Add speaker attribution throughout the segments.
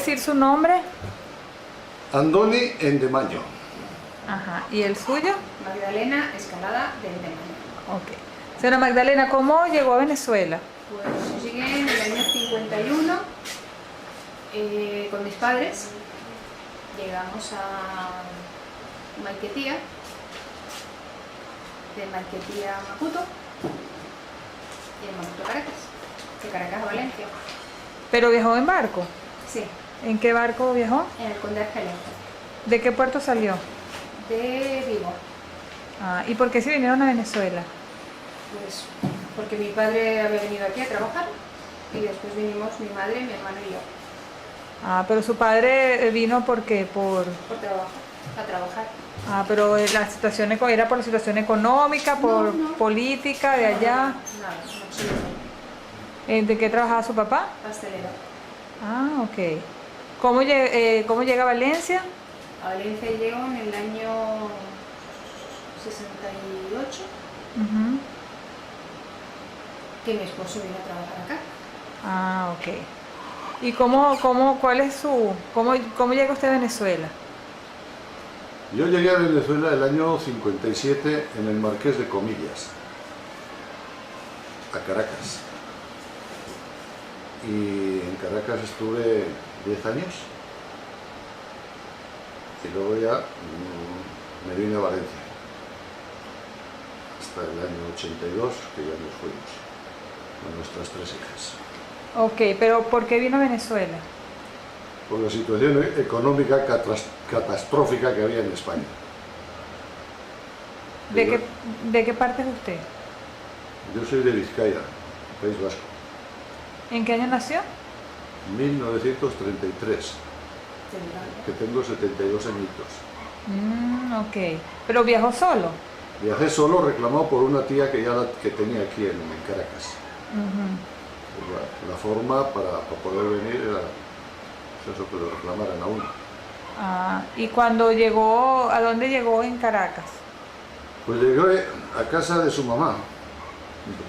Speaker 1: decir su nombre?
Speaker 2: Andoni Endemaño.
Speaker 1: Ajá. ¿Y el suyo?
Speaker 3: Magdalena Escalada de Endemaño.
Speaker 1: Ok. Señora Magdalena, ¿cómo llegó a Venezuela?
Speaker 3: Pues yo llegué en el año 51 con mis padres. Llegamos a Maiquetía, de Maiquetía a Maputo y de Maputo a Caracas, de Caracas a Valencia.
Speaker 1: ¿Pero viajó en barco?
Speaker 3: Sí,
Speaker 1: ¿En qué barco viajó?
Speaker 3: en el Conde Argelino,
Speaker 1: ¿De qué puerto salió?
Speaker 3: de Vigo.
Speaker 1: Ah, ¿y por qué se vinieron a Venezuela?
Speaker 3: Pues porque mi padre había venido aquí a trabajar y después vinimos mi madre, mi hermano y yo
Speaker 1: Ah, pero su padre vino porque
Speaker 3: por trabajo, a trabajar.
Speaker 1: Ah, pero la situación era por la situación económica, por
Speaker 3: No.
Speaker 1: política de allá.
Speaker 3: Nada, en absoluto.
Speaker 1: ¿De qué trabajaba su papá?
Speaker 3: Pastelero.
Speaker 1: Ah, ok. ¿Cómo llega a Valencia?
Speaker 3: A Valencia llego en el año 68,
Speaker 1: Ujú.
Speaker 3: que mi esposo vino a trabajar acá.
Speaker 1: Ah, ok. ¿Y cómo llega usted a Venezuela?
Speaker 2: Yo llegué a Venezuela el año 57 en el Marqués de Comillas, a Caracas. Y en Caracas estuve 10 años y luego ya me vine a Valencia hasta el año 82, que ya nos fuimos con nuestras 3 hijas.
Speaker 1: Ok, pero ¿por qué vino a Venezuela?
Speaker 2: Por la situación económica catastrófica que había en España.
Speaker 1: ¿De qué parte es usted?
Speaker 2: Yo soy de Vizcaya, País Vasco,
Speaker 1: ¿En qué año nació?
Speaker 2: 1933, que tengo 72 añitos.
Speaker 1: Ok. ¿Pero viajó solo?
Speaker 2: Viajé solo, reclamado por una tía que tenía aquí en Caracas.
Speaker 1: Ujú.
Speaker 2: La forma para poder venir era eso, que lo reclamaran a uno.
Speaker 1: Ah, ¿y cuando llegó, a dónde llegó en Caracas?
Speaker 2: Pues llegué a casa de su mamá,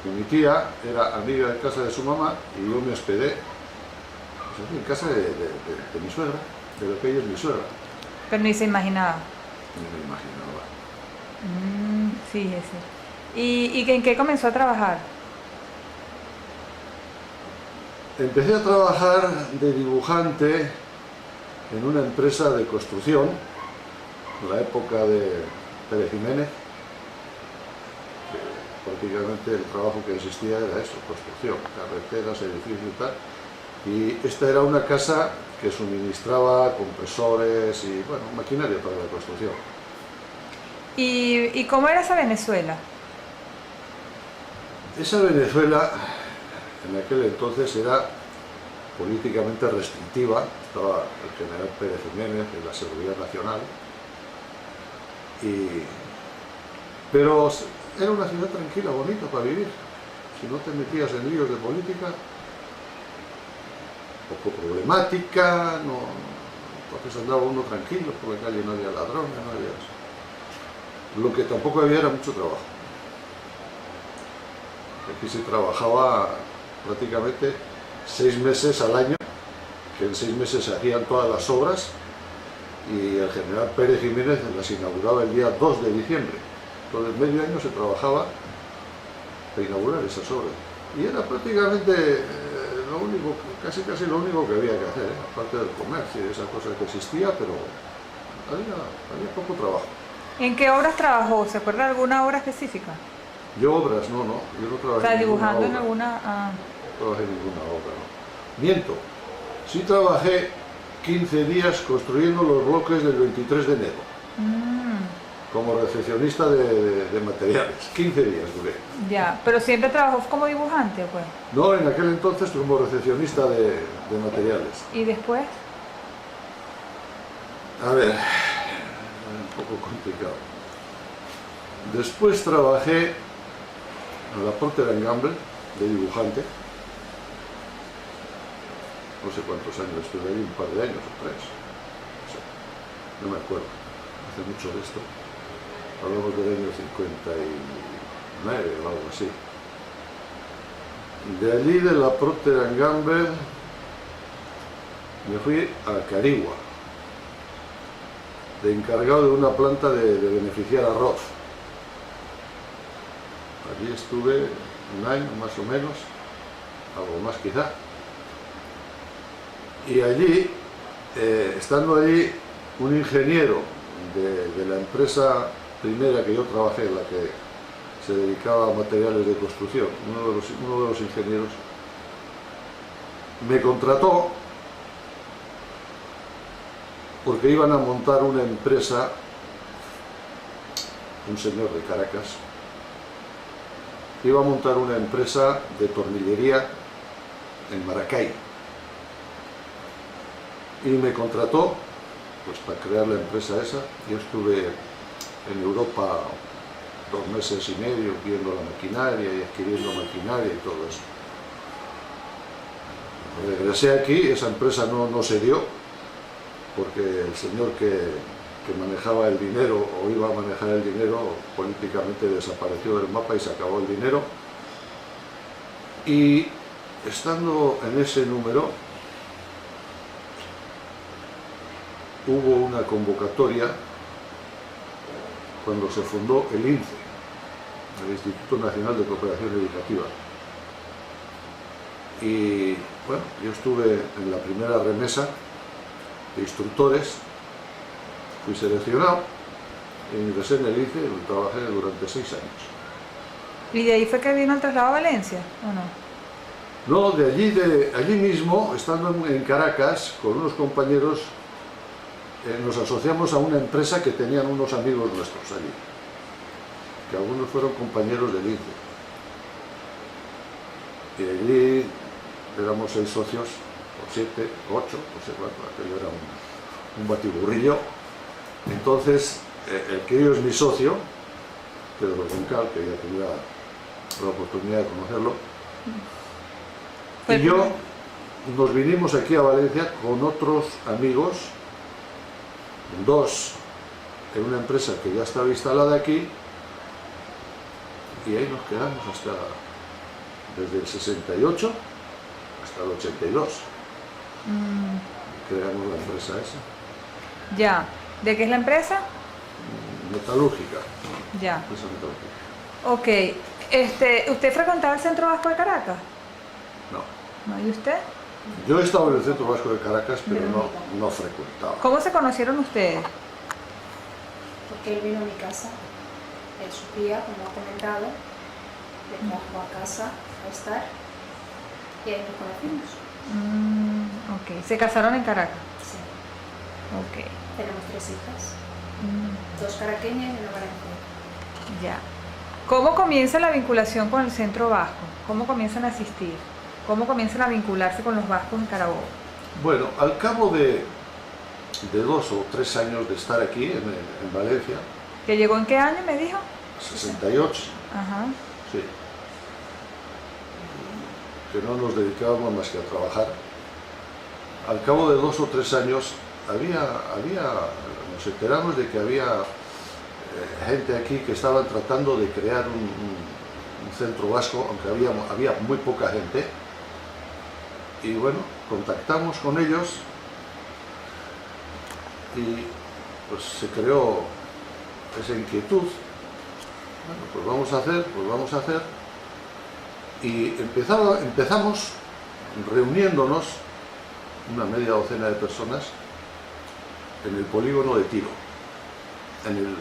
Speaker 2: porque mi tía era amiga de casa de su mamá y yo me hospedé pues, en casa de mi suegra, de lo que ella es mi suegra.
Speaker 1: Pero ni se imaginaba.
Speaker 2: Ni me imaginaba.
Speaker 1: Fíjese. ¿Y en qué comenzó a trabajar?
Speaker 2: Empecé a trabajar de dibujante en una empresa de construcción, en la época de Pérez Jiménez, que prácticamente el trabajo que existía era eso, construcción, carreteras, edificios y tal. Y esta era una casa que suministraba compresores y, bueno, maquinaria para la construcción.
Speaker 1: ¿Y cómo era esa Venezuela?
Speaker 2: Esa Venezuela, en aquel entonces, era políticamente restrictiva. Estaba el general Pérez Jiménez en la Seguridad Nacional, pero era una ciudad tranquila, bonita para vivir. Si no te metías en líos de política, poco problemática, entonces andaba uno tranquilo, por la calle no había ladrones, no había eso. Lo que tampoco había era mucho trabajo. Aquí se trabajaba prácticamente 6 meses al año, que en 6 meses se hacían todas las obras y el general Pérez Jiménez las inauguraba el día 2 de diciembre. Entonces medio año se trabajaba para inaugurar esas obras. Y era prácticamente lo único, casi lo único que había que hacer, aparte del comercio y esa cosa que existía, pero había poco trabajo.
Speaker 1: ¿En qué obras trabajó? ¿Se acuerda de alguna obra específica?
Speaker 2: Yo obras, no, yo no trabajé
Speaker 1: O sea,
Speaker 2: en ninguna
Speaker 1: dibujando en
Speaker 2: obra.
Speaker 1: alguna...
Speaker 2: No trabajé en ninguna obra, no. Miento, sí trabajé 15 días construyendo los bloques del 23 de enero, como recepcionista de materiales. 15 días duré.
Speaker 1: Ya, pero siempre trabajó como dibujante, pues.
Speaker 2: No, en aquel entonces como recepcionista de materiales.
Speaker 1: ¿Y después?
Speaker 2: A ver, un poco complicado. Después trabajé en la Procter & Gamble de dibujante. No sé cuántos años estuve ahí, un par de años o 3. No me acuerdo, hace mucho de esto. Hablamos del año 59 o algo así. De allí, de la Procter & Gamble, me fui a Carigua, de encargado de una planta de beneficiar arroz. Allí estuve un año más o menos, algo más quizá. Y allí, estando allí, un ingeniero de la empresa primera que yo trabajé, en la que se dedicaba a materiales de construcción, uno de los ingenieros, me contrató porque iban a montar una empresa, un señor de Caracas, iba a montar una empresa de tornillería en Maracay. Y me contrató pues para crear la empresa esa. Yo estuve en Europa 2 meses y medio viendo la maquinaria y adquiriendo maquinaria y todo eso. Regresé aquí, esa empresa no se dio, porque el señor que manejaba el dinero o iba a manejar el dinero políticamente desapareció del mapa y se acabó el dinero. Y estando en ese número hubo una convocatoria cuando se fundó el INCE, el Instituto Nacional de Cooperación Educativa. Y bueno, yo estuve en la primera remesa de instructores, fui seleccionado, ingresé en el INCE y trabajé durante 6 años.
Speaker 1: ¿Y de ahí fue que vino el traslado a Valencia, o no?
Speaker 2: No, de allí mismo, estando en Caracas, con unos compañeros, nos asociamos a una empresa que tenían unos amigos nuestros allí, que algunos fueron compañeros del INCE. Y allí éramos 6 socios, o 7, 8, no sé cuánto, aquello era un batiburrillo. Entonces, el que hoy es mi socio, Pedro Roncal, que ya tenía la oportunidad de conocerlo, y yo nos vinimos aquí a Valencia con otros amigos, 2 en una empresa que ya estaba instalada aquí, y ahí nos quedamos desde el 68 hasta el 82. Creamos la empresa esa.
Speaker 1: Ya. ¿De qué es la empresa?
Speaker 2: Metalúrgica.
Speaker 1: Ya.
Speaker 2: Empresa metalúrgica.
Speaker 1: Ok. ¿Usted frecuentaba el Centro Vasco de Caracas?
Speaker 2: No.
Speaker 1: ¿No? ¿Y usted?
Speaker 2: Yo he estado en el Centro Vasco de Caracas, pero no frecuentaba.
Speaker 1: ¿Cómo se conocieron ustedes?
Speaker 3: Porque él vino a mi casa, él su tía, como ha comentado, le trajo a casa a estar y ahí nos conocimos.
Speaker 1: Ok. ¿Se casaron en Caracas?
Speaker 3: Sí.
Speaker 1: Ok.
Speaker 3: Tenemos 3 hijas, 2 caraqueñas y una valenciana.
Speaker 1: Ya. ¿Cómo comienza la vinculación con el Centro Vasco? ¿Cómo comienzan a asistir? ¿Cómo comienzan a vincularse con los vascos en Carabobo?
Speaker 2: Bueno, al cabo de 2 o 3 años de estar aquí en Valencia,
Speaker 1: ¿Que llegó en qué año, me dijo?
Speaker 2: 68,
Speaker 1: Ajá.
Speaker 2: sí, que no nos dedicábamos más que a trabajar. Al cabo de 2 o 3 años nos enteramos de que había gente aquí que estaban tratando de crear un centro vasco, aunque había muy poca gente. Y bueno, contactamos con ellos y pues se creó esa inquietud. Bueno, pues vamos a hacer. Y empezamos reuniéndonos, una media docena de personas, en el polígono de Tiro. En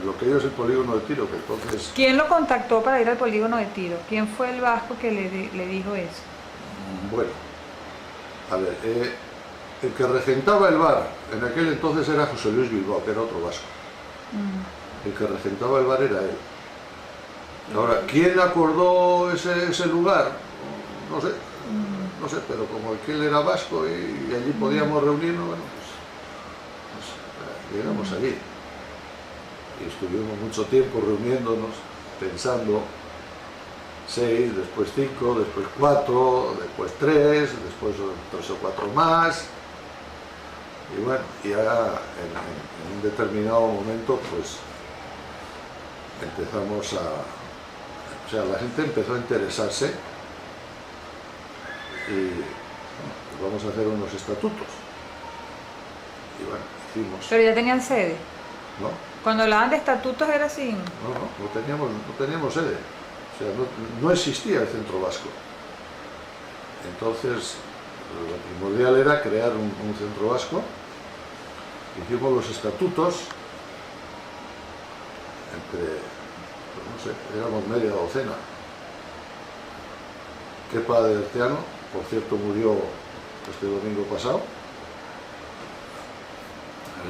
Speaker 2: lo que hoy es el polígono de Tiro, que entonces...
Speaker 1: ¿Quién lo contactó para ir al polígono de Tiro? ¿Quién fue el vasco que le dijo eso?
Speaker 2: Bueno, a ver, el que regentaba el bar en aquel entonces era José Luis Bilbao, que era otro vasco. El que regentaba el bar era él. Ahora, ¿quién acordó ese lugar? No sé, pero como aquel era vasco y allí podíamos reunirnos, bueno, pues llegamos allí. Y estuvimos mucho tiempo reuniéndonos, pensando, 6, después 5, después 4, después 3, después 3 o 4 más. Y bueno, ya en un determinado momento, pues empezamos la gente empezó a interesarse y pues vamos a hacer unos estatutos. Y bueno, hicimos,
Speaker 1: Pero ya tenían sede.
Speaker 2: ¿no?
Speaker 1: Cuando hablaban de estatutos era así.
Speaker 2: No teníamos sede. O sea, no existía el Centro Vasco. Entonces, lo primordial era crear un Centro Vasco. Hicimos los estatutos entre, pues no sé, éramos media docena. Kepa de Erteano, por cierto, murió este domingo pasado.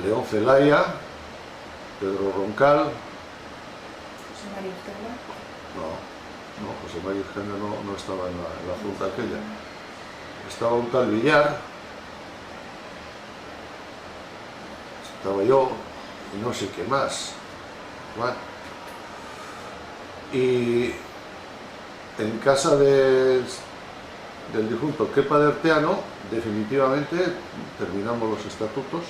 Speaker 2: León Celaya, Pedro Roncal.
Speaker 3: José María Ortega.
Speaker 2: No, José María Ortega no estaba en la junta aquella. Estaba un tal Villar, estaba yo y no sé qué más. Bueno. Y en casa del difunto Kepa de Erteano, definitivamente terminamos los estatutos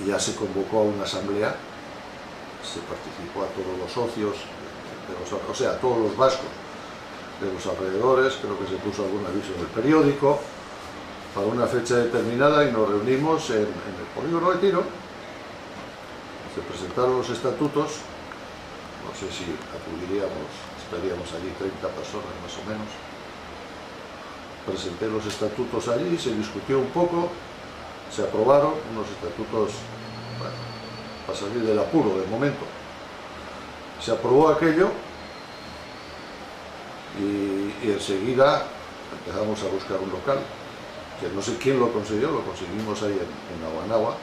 Speaker 2: y ya se convocó a una asamblea, se participó a todos los socios, o sea, a todos los vascos de los alrededores, creo que se puso algún aviso en el periódico para una fecha determinada y nos reunimos en el polígono de Tiro. Se presentaron los estatutos, no sé si acudiríamos, estaríamos allí 30 personas más o menos. Presenté los estatutos allí, se discutió un poco, se aprobaron unos estatutos, bueno, para salir del apuro de momento. Se aprobó aquello y enseguida empezamos a buscar un local, que no sé quién lo consiguió, lo conseguimos ahí en Aguanagua.